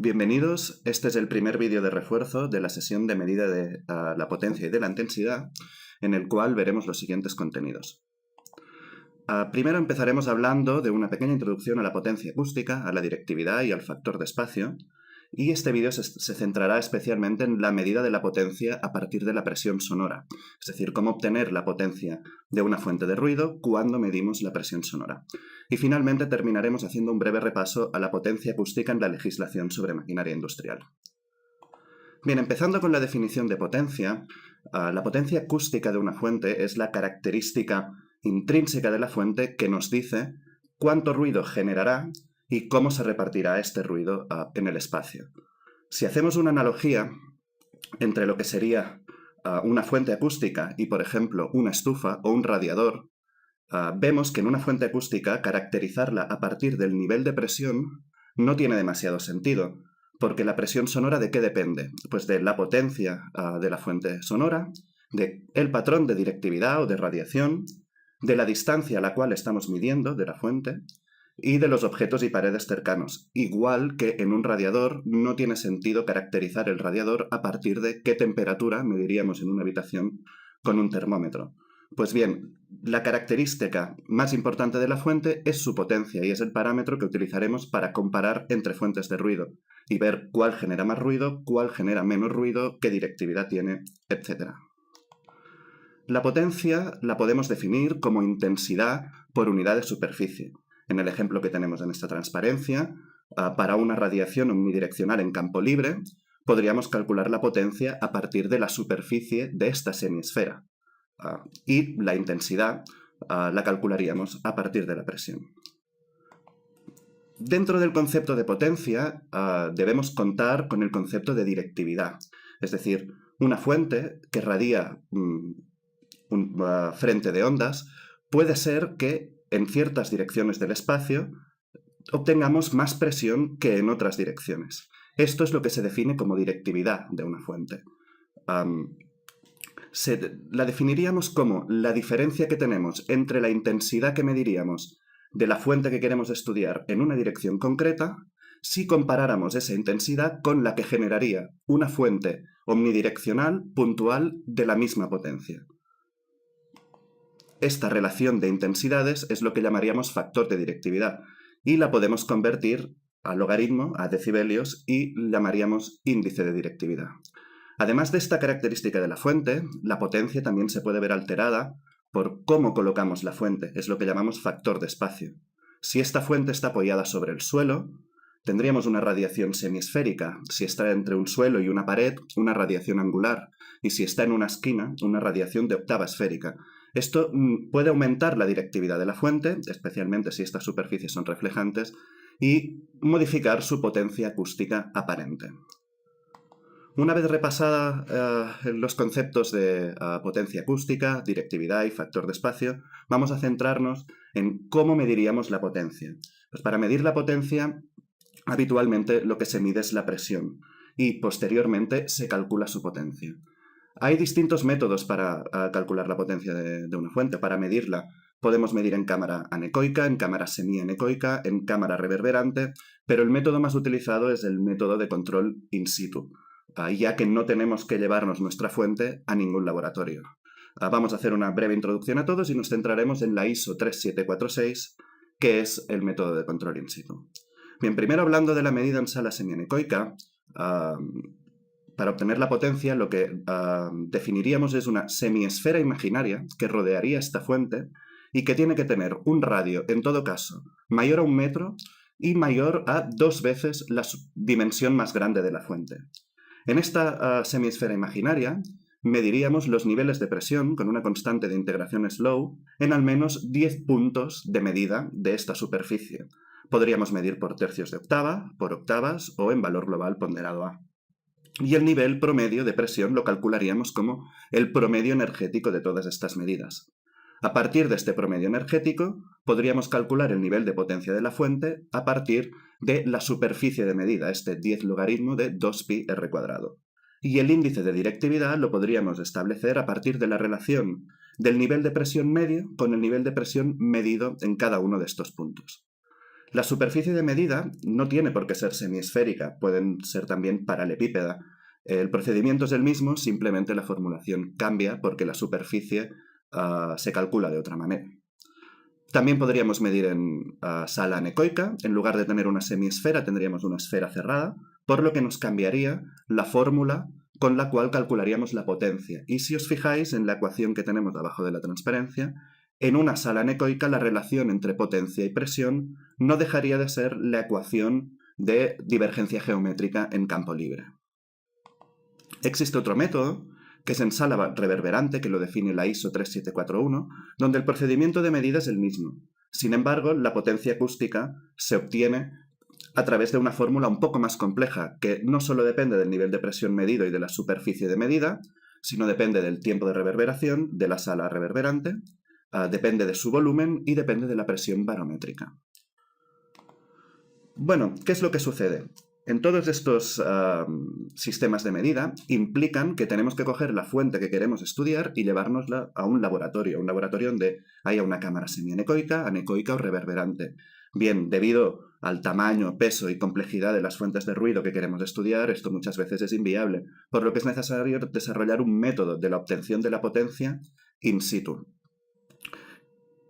Bienvenidos, este es el primer vídeo de refuerzo de la sesión de medida de la potencia y de la intensidad, en el cual veremos los siguientes contenidos. Primero empezaremos hablando de una pequeña introducción a la potencia acústica, a la directividad y al factor de espacio, y este vídeo se centrará especialmente en la medida de la potencia a partir de la presión sonora, es decir, cómo obtener la potencia de una fuente de ruido cuando medimos la presión sonora. Y finalmente terminaremos haciendo un breve repaso a la potencia acústica en la legislación sobre maquinaria industrial. Bien, empezando con la definición de potencia, la potencia acústica de una fuente es la característica intrínseca de la fuente que nos dice cuánto ruido generará y cómo se repartirá este ruido en el espacio. Si hacemos una analogía entre lo que sería una fuente acústica y, por ejemplo, una estufa o un radiador, vemos que en una fuente acústica caracterizarla a partir del nivel de presión no tiene demasiado sentido, porque la presión sonora ¿de qué depende? Pues de la potencia de la fuente sonora, del patrón de directividad o de radiación, de la distancia a la cual estamos midiendo de la fuente y de los objetos y paredes cercanos. Igual que en un radiador no tiene sentido caracterizar el radiador a partir de qué temperatura mediríamos en una habitación con un termómetro. Pues bien, la característica más importante de la fuente es su potencia y es el parámetro que utilizaremos para comparar entre fuentes de ruido y ver cuál genera más ruido, cuál genera menos ruido, qué directividad tiene, etc. La potencia la podemos definir como intensidad por unidad de superficie. En el ejemplo que tenemos en esta transparencia, para una radiación omnidireccional en campo libre, podríamos calcular la potencia a partir de la superficie de esta semiesfera. Y la intensidad la calcularíamos a partir de la presión. Dentro del concepto de potencia debemos contar con el concepto de directividad, es decir, una fuente que radia frente de ondas puede ser que en ciertas direcciones del espacio obtengamos más presión que en otras direcciones. Esto es lo que se define como directividad de una fuente. La definiríamos como la diferencia que tenemos entre la intensidad que mediríamos de la fuente que queremos estudiar en una dirección concreta si comparáramos esa intensidad con la que generaría una fuente omnidireccional puntual de la misma potencia. Esta relación de intensidades es lo que llamaríamos factor de directividad y la podemos convertir a logaritmo, a decibelios, y llamaríamos índice de directividad. Además de esta característica de la fuente, la potencia también se puede ver alterada por cómo colocamos la fuente, es lo que llamamos factor de espacio. Si esta fuente está apoyada sobre el suelo, tendríamos una radiación semiesférica. Si está entre un suelo y una pared, una radiación angular. Y si está en una esquina, una radiación de octava esférica. Esto puede aumentar la directividad de la fuente, especialmente si estas superficies son reflejantes, y modificar su potencia acústica aparente. Una vez repasada los conceptos de potencia acústica, directividad y factor de espacio, vamos a centrarnos en cómo mediríamos la potencia. Pues para medir la potencia, habitualmente lo que se mide es la presión y posteriormente se calcula su potencia. Hay distintos métodos para calcular la potencia de una fuente. Para medirla podemos medir en cámara anecoica, en cámara semianecoica, en cámara reverberante, pero el método más utilizado es el método de control in situ, ya que no tenemos que llevarnos nuestra fuente a ningún laboratorio. Vamos a hacer una breve introducción a todos y nos centraremos en la ISO 3746, que es el método de control in situ. Bien, primero hablando de la medida en sala semianecoica, para obtener la potencia lo que definiríamos es una semiesfera imaginaria que rodearía esta fuente y que tiene que tener un radio, en todo caso, mayor a 1 metro y mayor a 2 veces la dimensión más grande de la fuente. En esta semiesfera imaginaria mediríamos los niveles de presión con una constante de integración slow en al menos 10 puntos de medida de esta superficie. Podríamos medir por tercios de octava, por octavas o en valor global ponderado A. Y el nivel promedio de presión lo calcularíamos como el promedio energético de todas estas medidas. A partir de este promedio energético, podríamos calcular el nivel de potencia de la fuente a partir de la superficie de medida, este 10 logaritmo de 2πr². Y el índice de directividad lo podríamos establecer a partir de la relación del nivel de presión medio con el nivel de presión medido en cada uno de estos puntos. La superficie de medida no tiene por qué ser semiesférica, pueden ser también paralepípeda. El procedimiento es el mismo, simplemente la formulación cambia porque la superficie se calcula de otra manera. También podríamos medir en sala anecoica. En lugar de tener una semiesfera, tendríamos una esfera cerrada, por lo que nos cambiaría la fórmula con la cual calcularíamos la potencia. Y si os fijáis en la ecuación que tenemos abajo de la transparencia, en una sala anecoica la relación entre potencia y presión no dejaría de ser la ecuación de divergencia geométrica en campo libre. Existe otro método, que es en sala reverberante, que lo define la ISO 3741, donde el procedimiento de medida es el mismo. Sin embargo, la potencia acústica se obtiene a través de una fórmula un poco más compleja, que no solo depende del nivel de presión medido y de la superficie de medida, sino depende del tiempo de reverberación de la sala reverberante, depende de su volumen y depende de la presión barométrica. Bueno, ¿qué es lo que sucede? En todos estos sistemas de medida implican que tenemos que coger la fuente que queremos estudiar y llevárnosla a un laboratorio donde haya una cámara semianecoica, anecoica o reverberante. Bien, debido al tamaño, peso y complejidad de las fuentes de ruido que queremos estudiar, esto muchas veces es inviable, por lo que es necesario desarrollar un método de la obtención de la potencia in situ.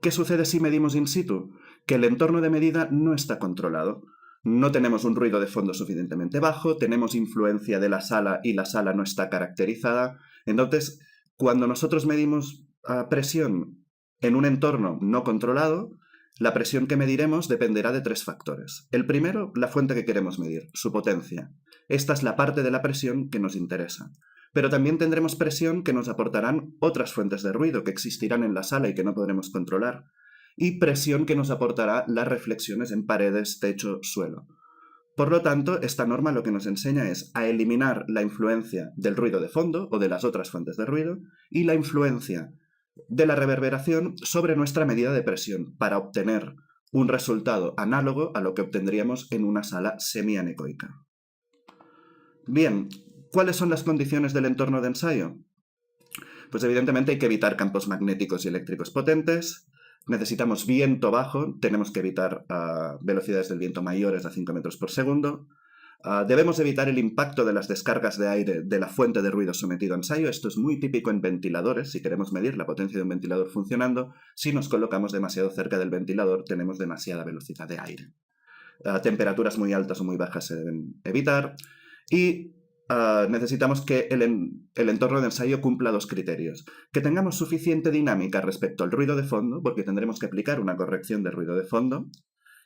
¿Qué sucede si medimos in situ? Que el entorno de medida no está controlado. No tenemos un ruido de fondo suficientemente bajo, tenemos influencia de la sala y la sala no está caracterizada. Entonces, cuando nosotros medimos presión en un entorno no controlado, la presión que mediremos dependerá de 3 factores. El primero, la fuente que queremos medir, su potencia. Esta es la parte de la presión que nos interesa. Pero también tendremos presión que nos aportarán otras fuentes de ruido que existirán en la sala y que no podremos controlar, y presión que nos aportará las reflexiones en paredes, techo, suelo. Por lo tanto, esta norma lo que nos enseña es a eliminar la influencia del ruido de fondo o de las otras fuentes de ruido y la influencia de la reverberación sobre nuestra medida de presión para obtener un resultado análogo a lo que obtendríamos en una sala semianecoica. Bien, ¿cuáles son las condiciones del entorno de ensayo? Pues evidentemente hay que evitar campos magnéticos y eléctricos potentes, necesitamos viento bajo, tenemos que evitar velocidades del viento mayores a 5 metros por segundo, debemos evitar el impacto de las descargas de aire de la fuente de ruido sometido a ensayo. Esto es muy típico en ventiladores. Si queremos medir la potencia de un ventilador funcionando, si nos colocamos demasiado cerca del ventilador, tenemos demasiada velocidad de aire. Temperaturas muy altas o muy bajas se deben evitar. Y necesitamos que el entorno de ensayo cumpla 2 criterios. Que tengamos suficiente dinámica respecto al ruido de fondo, porque tendremos que aplicar una corrección de ruido de fondo,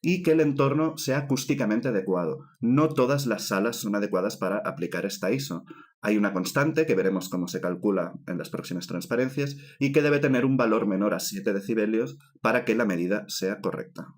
y que el entorno sea acústicamente adecuado. No todas las salas son adecuadas para aplicar esta ISO. Hay una constante que veremos cómo se calcula en las próximas transparencias y que debe tener un valor menor a 7 decibelios para que la medida sea correcta.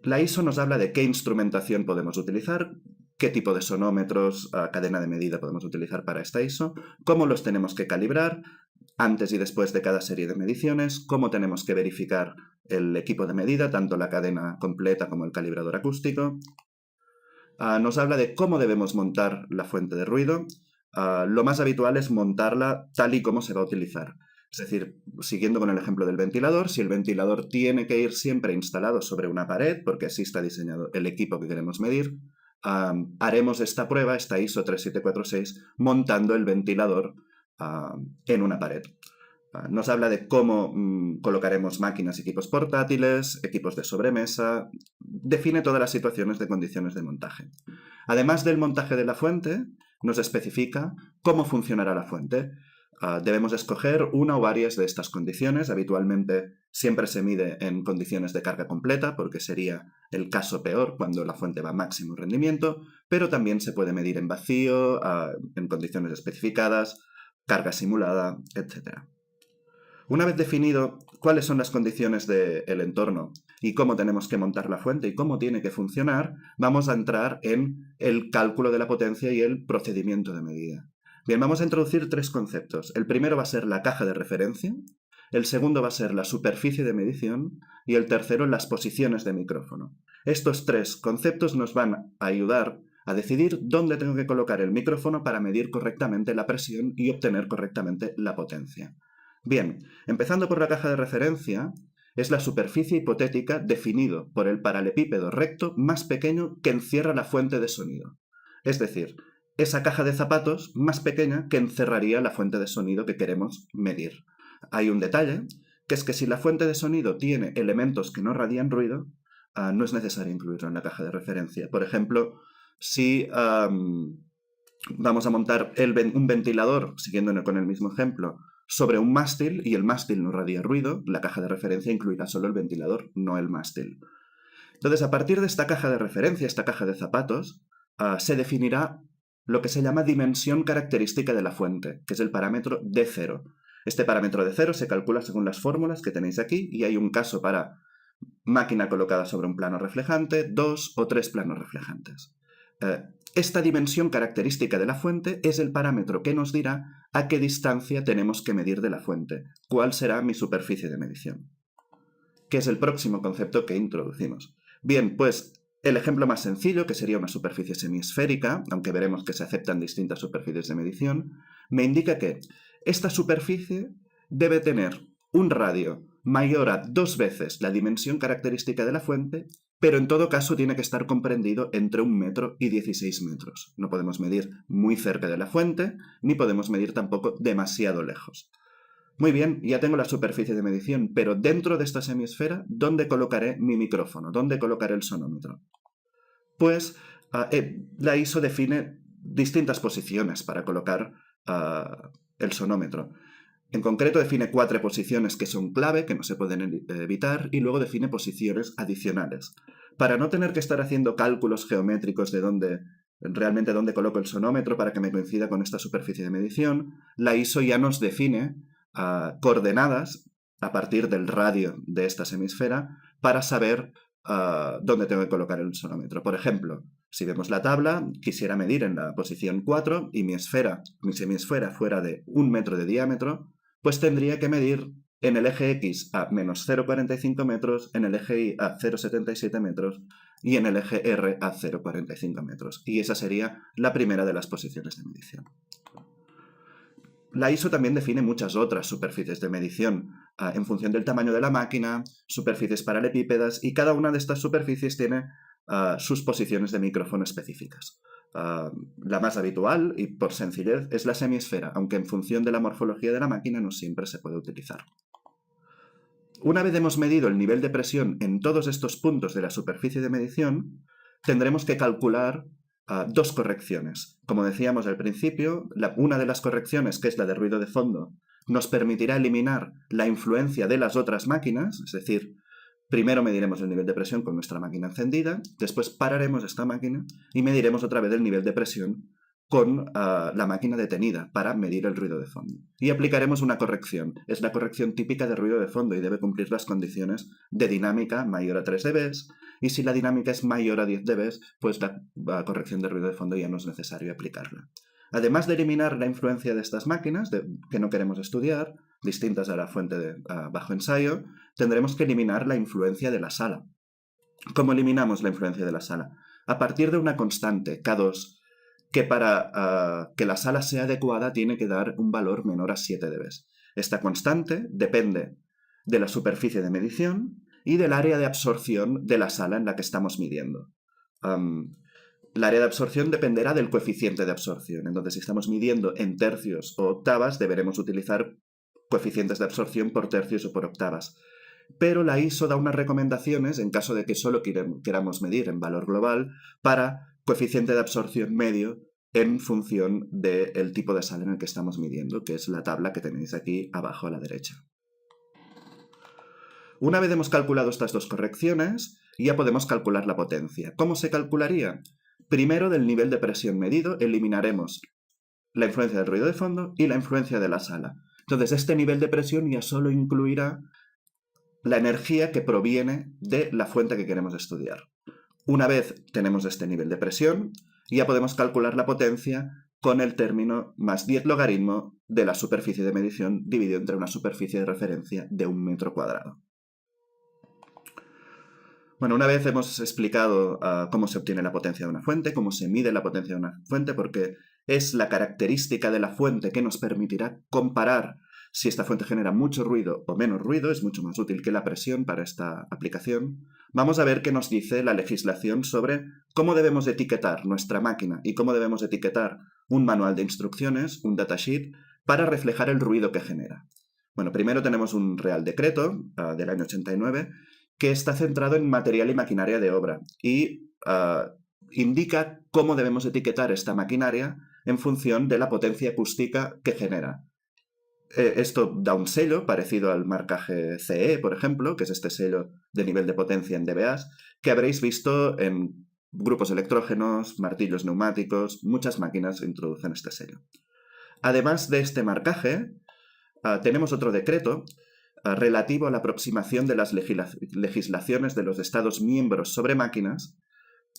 La ISO nos habla de qué instrumentación podemos utilizar, qué tipo de sonómetros, cadena de medida podemos utilizar para esta ISO, cómo los tenemos que calibrar antes y después de cada serie de mediciones, cómo tenemos que verificar el equipo de medida, tanto la cadena completa como el calibrador acústico. Nos habla de cómo debemos montar la fuente de ruido. Lo más habitual es montarla tal y como se va a utilizar. Es decir, siguiendo con el ejemplo del ventilador, si el ventilador tiene que ir siempre instalado sobre una pared, porque así está diseñado el equipo que queremos medir, haremos esta prueba, esta ISO 3746, montando el ventilador en una pared. Nos habla de cómo colocaremos máquinas y equipos portátiles, equipos de sobremesa, define todas las situaciones de condiciones de montaje. Además del montaje de la fuente, nos especifica cómo funcionará la fuente. Debemos escoger una o varias de estas condiciones. Habitualmente siempre se mide en condiciones de carga completa, porque sería el caso peor cuando la fuente va a máximo rendimiento, pero también se puede medir en vacío, en condiciones especificadas, carga simulada, etc. Una vez definido cuáles son las condiciones del entorno y cómo tenemos que montar la fuente y cómo tiene que funcionar, vamos a entrar en el cálculo de la potencia y el procedimiento de medida. Bien, vamos a introducir 3 conceptos. El primero va a ser la caja de referencia, el segundo va a ser la superficie de medición y el tercero las posiciones de micrófono. Estos 3 conceptos nos van a ayudar a decidir dónde tengo que colocar el micrófono para medir correctamente la presión y obtener correctamente la potencia. Bien, empezando por la caja de referencia, es la superficie hipotética definido por el paralelepípedo recto más pequeño que encierra la fuente de sonido. Es decir, esa caja de zapatos más pequeña que encerraría la fuente de sonido que queremos medir. Hay un detalle, que es que si la fuente de sonido tiene elementos que no radian ruido, no es necesario incluirlo en la caja de referencia. Por ejemplo, si vamos a montar un ventilador, siguiendo con el mismo ejemplo, sobre un mástil y el mástil no radia ruido, la caja de referencia incluirá solo el ventilador, no el mástil. Entonces, a partir de esta caja de referencia, esta caja de zapatos, se definirá lo que se llama dimensión característica de la fuente, que es el parámetro D0. Este parámetro D0 se calcula según las fórmulas que tenéis aquí y hay un caso para máquina colocada sobre un plano reflejante, 2 o 3 planos reflejantes. Esta dimensión característica de la fuente es el parámetro que nos dirá a qué distancia tenemos que medir de la fuente, cuál será mi superficie de medición, que es el próximo concepto que introducimos. Bien, pues el ejemplo más sencillo, que sería una superficie semiesférica, aunque veremos que se aceptan distintas superficies de medición, me indica que esta superficie debe tener un radio mayor a 2 veces la dimensión característica de la fuente, pero en todo caso tiene que estar comprendido entre 1 metro y 16 metros. No podemos medir muy cerca de la fuente, ni podemos medir tampoco demasiado lejos. Muy bien, ya tengo la superficie de medición, pero dentro de esta semiesfera, ¿dónde colocaré mi micrófono? ¿Dónde colocaré el sonómetro? Pues la ISO define distintas posiciones para colocar el sonómetro. En concreto define 4 posiciones que son clave, que no se pueden evitar, y luego define posiciones adicionales. Para no tener que estar haciendo cálculos geométricos de realmente dónde coloco el sonómetro para que me coincida con esta superficie de medición, la ISO ya nos define coordenadas a partir del radio de esta semisfera para saber dónde tengo que colocar el sonómetro. Por ejemplo, si vemos la tabla, quisiera medir en la posición 4 y mi semiesfera fuera de 1 metro de diámetro, pues tendría que medir en el eje X a menos 0,45 metros, en el eje Y a 0,77 metros y en el eje R a 0,45 metros. Y esa sería la primera de las posiciones de medición. La ISO también define muchas otras superficies de medición en función del tamaño de la máquina, superficies paralelepípedas, y cada una de estas superficies tiene sus posiciones de micrófono específicas. La más habitual, y por sencillez, es la semiesfera, aunque en función de la morfología de la máquina no siempre se puede utilizar. Una vez hemos medido el nivel de presión en todos estos puntos de la superficie de medición, tendremos que calcular 2 correcciones. Como decíamos al principio, una de las correcciones, que es la de ruido de fondo, nos permitirá eliminar la influencia de las otras máquinas, es decir, primero mediremos el nivel de presión con nuestra máquina encendida, después pararemos esta máquina y mediremos otra vez el nivel de presión con la máquina detenida para medir el ruido de fondo. Y aplicaremos una corrección. Es la corrección típica de ruido de fondo y debe cumplir las condiciones de dinámica mayor a 3 dB, y si la dinámica es mayor a 10 dB, pues la corrección de ruido de fondo ya no es necesario aplicarla. Además de eliminar la influencia de estas máquinas que no queremos estudiar, distintas a la fuente de bajo ensayo, tendremos que eliminar la influencia de la sala. ¿Cómo eliminamos la influencia de la sala? A partir de una constante, K2, que para que la sala sea adecuada tiene que dar un valor menor a 7 dB. Esta constante depende de la superficie de medición y del área de absorción de la sala en la que estamos midiendo. El área de absorción dependerá del coeficiente de absorción. Entonces, si estamos midiendo en tercios o octavas, deberemos utilizar coeficientes de absorción por tercios o por octavas. Pero la ISO da unas recomendaciones, en caso de que solo queramos medir en valor global, para coeficiente de absorción medio en función del tipo de sala en el que estamos midiendo, que es la tabla que tenéis aquí abajo a la derecha. Una vez hemos calculado estas 2 correcciones, ya podemos calcular la potencia. ¿Cómo se calcularía? Primero, del nivel de presión medido, eliminaremos la influencia del ruido de fondo y la influencia de la sala. Entonces, este nivel de presión ya solo incluirá la energía que proviene de la fuente que queremos estudiar. Una vez tenemos este nivel de presión, ya podemos calcular la potencia con el término más 10 logaritmo de la superficie de medición dividido entre una superficie de referencia de 1 metro cuadrado. Bueno, una vez hemos explicado cómo se obtiene la potencia de una fuente, cómo se mide la potencia de una fuente, porque es la característica de la fuente que nos permitirá comparar Si esta fuente genera mucho ruido o menos ruido, es mucho más útil que la presión para esta aplicación. Vamos a ver qué nos dice la legislación sobre cómo debemos etiquetar nuestra máquina y cómo debemos etiquetar un manual de instrucciones, un datasheet, para reflejar el ruido que genera. Bueno, primero tenemos un Real Decreto del año 89 que está centrado en material y maquinaria de obra y indica cómo debemos etiquetar esta maquinaria en función de la potencia acústica que genera. Esto da un sello parecido al marcaje CE, por ejemplo, que es este sello de nivel de potencia en dBAs, que habréis visto en grupos electrógenos, martillos neumáticos, muchas máquinas introducen este sello. Además de este marcaje, tenemos otro decreto relativo a la aproximación de las legislaciones de los Estados miembros sobre máquinas,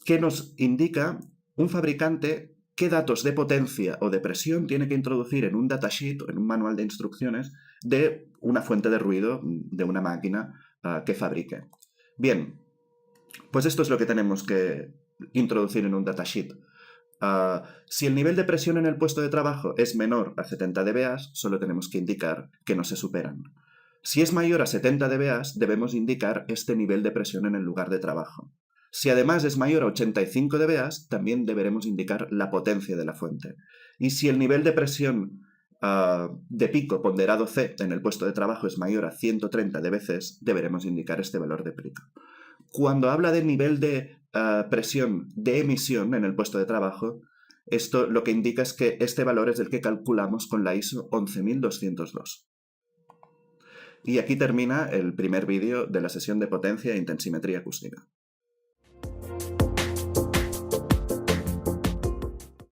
que nos indica un fabricante qué datos de potencia o de presión tiene que introducir en un datasheet o en un manual de instrucciones de una fuente de ruido de una máquina que fabrique. Bien, pues esto es lo que tenemos que introducir en un datasheet. Si el nivel de presión en el puesto de trabajo es menor a 70 dBAs, solo tenemos que indicar que no se superan. Si es mayor a 70 dBAs, debemos indicar este nivel de presión en el lugar de trabajo. Si además es mayor a 85 dBAs, también deberemos indicar la potencia de la fuente. Y si el nivel de presión de pico ponderado C en el puesto de trabajo es mayor a 130 dBcs, deberemos indicar este valor de pico. Cuando habla de nivel de presión de emisión en el puesto de trabajo, esto lo que indica es que este valor es el que calculamos con la ISO 11202. Y aquí termina el primer vídeo de la sesión de potencia e intensimetría acústica.